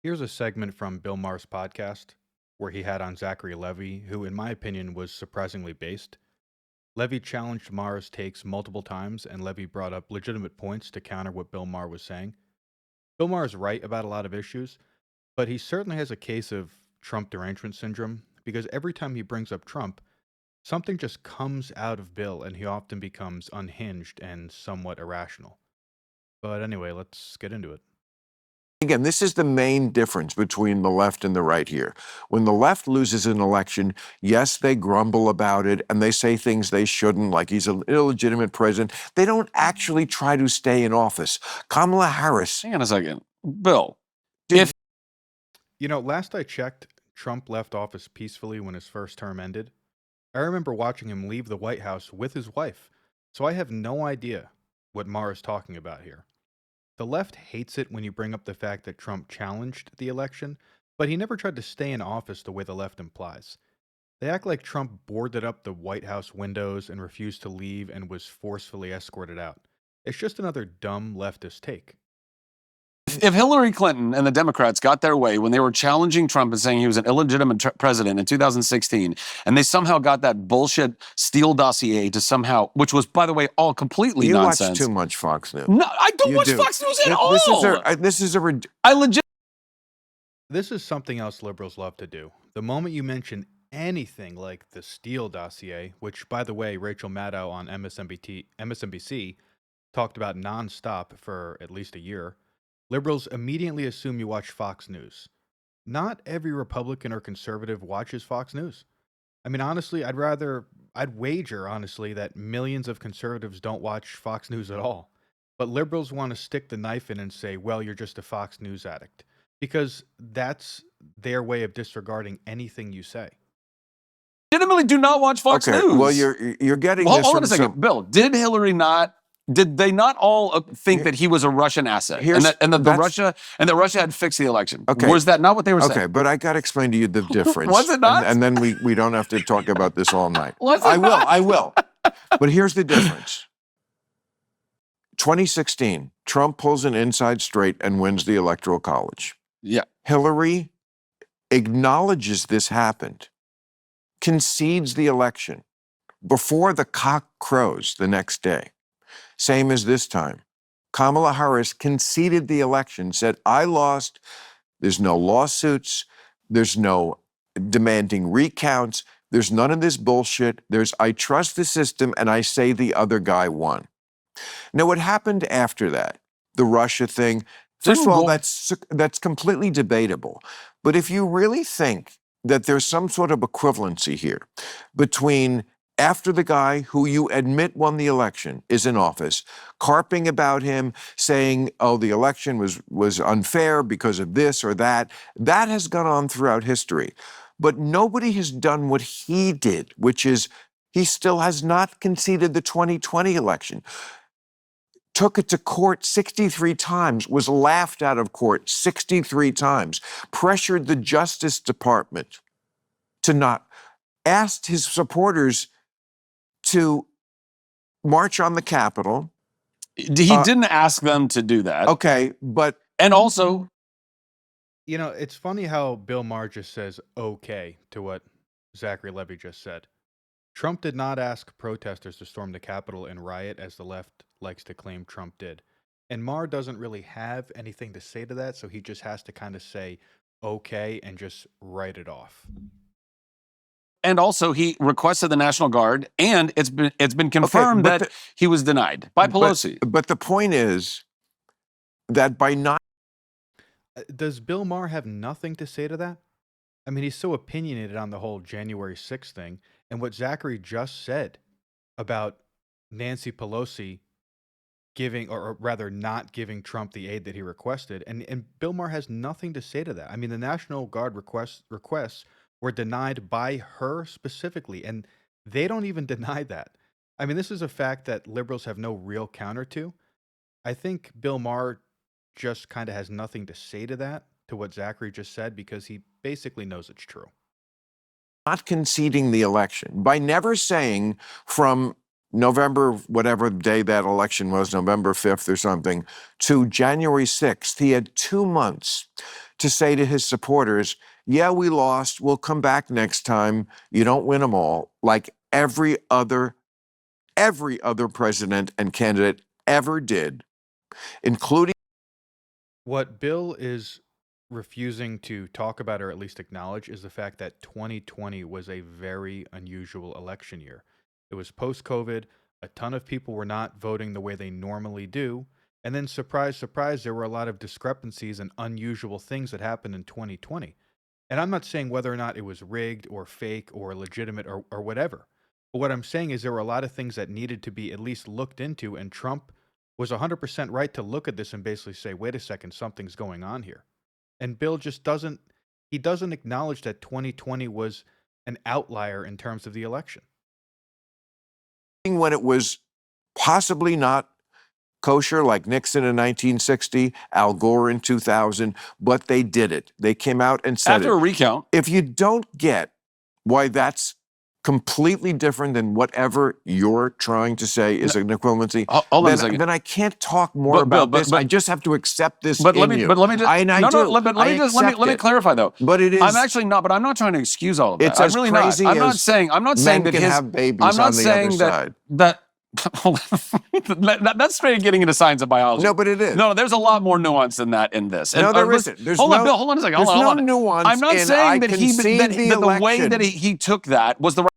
Here's a segment from Bill Maher's podcast where he had on Zachary Levi, who, in my opinion, was surprisingly based. Levy challenged Maher's takes multiple times, and Levy brought up legitimate points to counter what Bill Maher was saying. Bill Maher is right about a lot of issues, but he certainly has a case of Trump derangement syndrome because every time he brings up Trump, something just comes out of Bill and he often becomes unhinged and somewhat irrational. But anyway, let's get into it. Again, this is the main difference between the left and the right here. When the left loses an election, yes, they grumble about it and they say things they shouldn't, like he's an illegitimate president. They don't actually try to stay in office. Kamala Harris. Hang on a second. Bill, last I checked, Trump left office peacefully when his first term ended. I remember watching him leave the White House with his wife, so I have no idea what Maher is talking about here. The left hates it when you bring up the fact that Trump challenged the election, but he never tried to stay in office the way the left implies. They act like Trump boarded up the White House windows and refused to leave and was forcefully escorted out. It's just another dumb leftist take. if Hillary Clinton and the Democrats got their way when they were challenging Trump and saying he was an illegitimate president in 2016, and they somehow got that bullshit Steele dossier to somehow, which was, by the way, all completely nonsense. You watch too much Fox News. No, I don't watch Fox News at all. This is something else liberals love to do. The moment you mention anything like the Steele dossier, which, by the way, Rachel Maddow on MSNBC talked about nonstop for at least a year, liberals immediately assume you watch Fox News. Not every Republican or conservative watches Fox News. I mean, honestly, I'd wager, honestly, that millions of conservatives don't watch Fox News at all. But liberals want to stick the knife in and say, well, you're just a Fox News addict. Because that's their way of disregarding anything you say. Legitimately do not watch Fox News. Well, you're getting this. Hold on a second. Bill, did they not all think that he was a Russian asset and that Russia had fixed the election? Okay. Was that not what they were saying? Okay, but I got to explain to you the difference. Was it not? And then we don't have to talk about this all night. Was it not? I will. But here's the difference. 2016, Trump pulls an inside straight and wins the Electoral College. Yeah. Hillary acknowledges this happened, concedes the election before the cock crows the next day. Same as this time. Kamala Harris conceded the election, said, I lost. There's no lawsuits. There's no demanding recounts. There's none of this bullshit. I trust the system, and I say the other guy won. Now, what happened after that, the Russia thing, first of all, that's completely debatable. But if you really think that there's some sort of equivalency here between after the guy who you admit won the election is in office, carping about him, saying, oh, the election was unfair because of this or that, that has gone on throughout history. But nobody has done what he did, which is he still has not conceded the 2020 election. Took it to court 63 times, was laughed out of court 63 times, pressured the Justice Department to not, asked his supporters to march on the Capitol. He didn't ask them to do that. Okay, but... And also... it's funny how Bill Maher just says okay to what Zachary Levi just said. Trump did not ask protesters to storm the Capitol and riot as the left likes to claim Trump did. And Maher doesn't really have anything to say to that, so he just has to kind of say okay and just write it off. And also, he requested the National Guard, and it's been confirmed that he was denied by Pelosi. But the point is that by not... Does Bill Maher have nothing to say to that? I mean, he's so opinionated on the whole January 6th thing, and what Zachary just said about Nancy Pelosi giving, or rather not giving Trump the aid that he requested, and Bill Maher has nothing to say to that. I mean, the National Guard requests were denied by her specifically, and they don't even deny that. I mean, this is a fact that liberals have no real counter to. I think Bill Maher just kind of has nothing to say to that, to what Zachary just said, because he basically knows it's true. Not conceding the election, by never saying from November, whatever day that election was, November 5th or something, to January 6th, he had 2 months to say to his supporters, yeah, we lost. We'll come back next time. You don't win them all, like every other president and candidate ever did, including. What Bill is refusing to talk about or at least acknowledge is the fact that 2020 was a very unusual election year. It was post COVID, a ton of people were not voting the way they normally do. And then, surprise, surprise, there were a lot of discrepancies and unusual things that happened in 2020. And I'm not saying whether or not it was rigged or fake or legitimate or whatever. But what I'm saying is there were a lot of things that needed to be at least looked into, and Trump was 100% right to look at this and basically say, wait a second, something's going on here. And Bill just doesn't acknowledge that 2020 was an outlier in terms of the election. When it was possibly not kosher, like Nixon in 1960, Al Gore in 2000, but they did it. They came out and said After a recount. If you don't get why that's completely different than whatever you're trying to say is an equivalency, Hold on a second. then I can't talk more about this. I just have to accept this. But let me just. Let me clarify though. But it is. I'm actually not. But I'm not trying to excuse all of that. It's I'm as really crazy not. I'm as not saying. I'm not saying men that can his. have babies I'm not on the saying other side. that. That's straight getting into science and biology. No, but it is. No, there's a lot more nuance than that in this. No, there isn't. Hold on, Bill. Hold on a second. Hold on. Nuance. I'm not saying that the way that he took that was the right.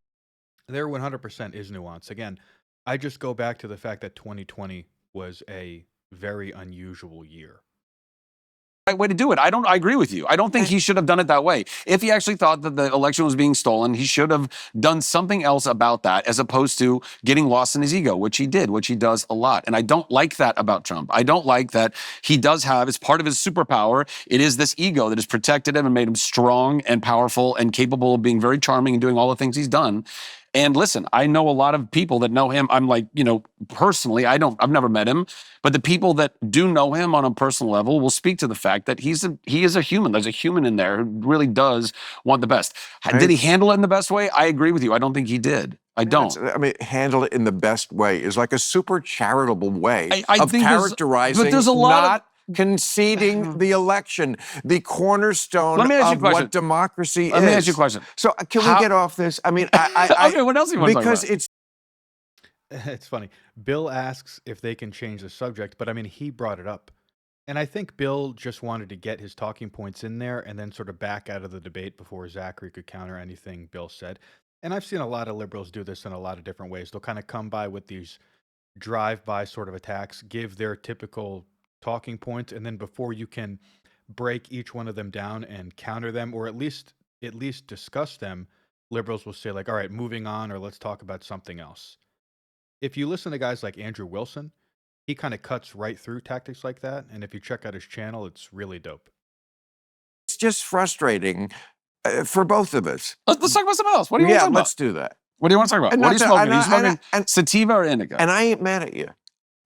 There 100% is nuance. Again, I just go back to the fact that 2020 was a very unusual year. Right way to do it. I agree with you. I don't think he should have done it that way. If he actually thought that the election was being stolen, he should have done something else about that as opposed to getting lost in his ego, which he did, which he does a lot. And I don't like that about Trump. I don't like that he does have, as part of his superpower, it is this ego that has protected him and made him strong and powerful and capable of being very charming and doing all the things he's done. And listen, I know a lot of people that know him. I'm like, personally, I've never met him, but the people that do know him on a personal level will speak to the fact that he is a human. There's a human in there who really does want the best. Right. Did he handle it in the best way? I agree with you. I don't think he did. I don't. Handle it in the best way is like a super charitable way I of think characterizing but there's a lot not conceding the election, the cornerstone of what democracy is. Let me ask you a question. So can we get off this? I mean, okay, what else do you want to talk about? Because it's funny. Bill asks if they can change the subject, but I mean, he brought it up. And I think Bill just wanted to get his talking points in there and then sort of back out of the debate before Zachary could counter anything Bill said. And I've seen a lot of liberals do this in a lot of different ways. They'll kind of come by with these drive-by sort of attacks, give their typical talking points, and then before you can break each one of them down and counter them, or at least discuss them, liberals will say like, all right, moving on, or let's talk about something else. If you listen to guys like Andrew Wilson, he kind of cuts right through tactics like that, and if you check out his channel, it's really dope. It's just frustrating for both of us. Let's talk about something else. What do you want to talk about? Let's do that. What do you want to talk about? What are you smoking? Are you smoking sativa or indica? And I ain't mad at you.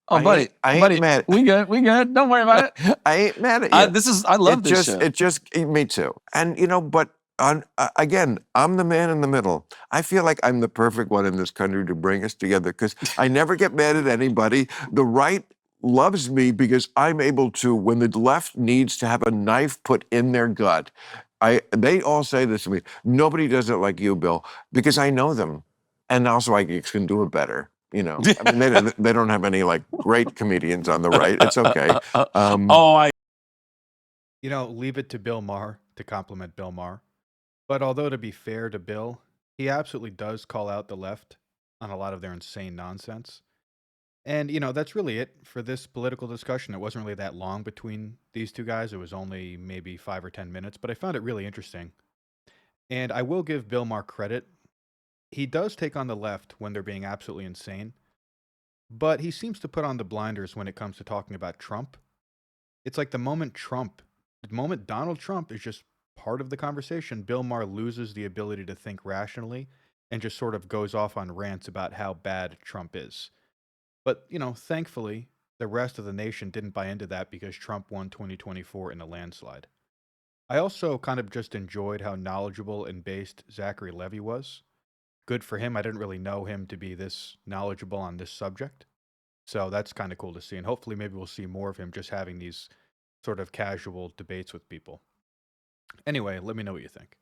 Oh, buddy, I ain't mad. We good. Don't worry about it. I ain't mad at you. I love this shit. Me too. And but again, I'm the man in the middle. I feel like I'm the perfect one in this country to bring us together because I never get mad at anybody. The right loves me because I'm able to, when the left needs to have a knife put in their gut. They all say this to me. Nobody does it like you, Bill, because I know them, and also I can do it better. I mean, they don't have any like great comedians on the right. It's okay. Leave it to Bill Maher to compliment Bill Maher. But although to be fair to Bill, he absolutely does call out the left on a lot of their insane nonsense. And, that's really it for this political discussion. It wasn't really that long between these two guys. It was only maybe 5 or 10 minutes, but I found it really interesting. And I will give Bill Maher credit. He does take on the left when they're being absolutely insane, but he seems to put on the blinders when it comes to talking about Trump. It's like the moment Donald Trump is just part of the conversation, Bill Maher loses the ability to think rationally and just sort of goes off on rants about how bad Trump is. But, thankfully, the rest of the nation didn't buy into that because Trump won 2024 in a landslide. I also kind of just enjoyed how knowledgeable and based Zachary Levi was. Good for him. I didn't really know him to be this knowledgeable on this subject. So that's kind of cool to see. And hopefully maybe we'll see more of him just having these sort of casual debates with people. Anyway, let me know what you think.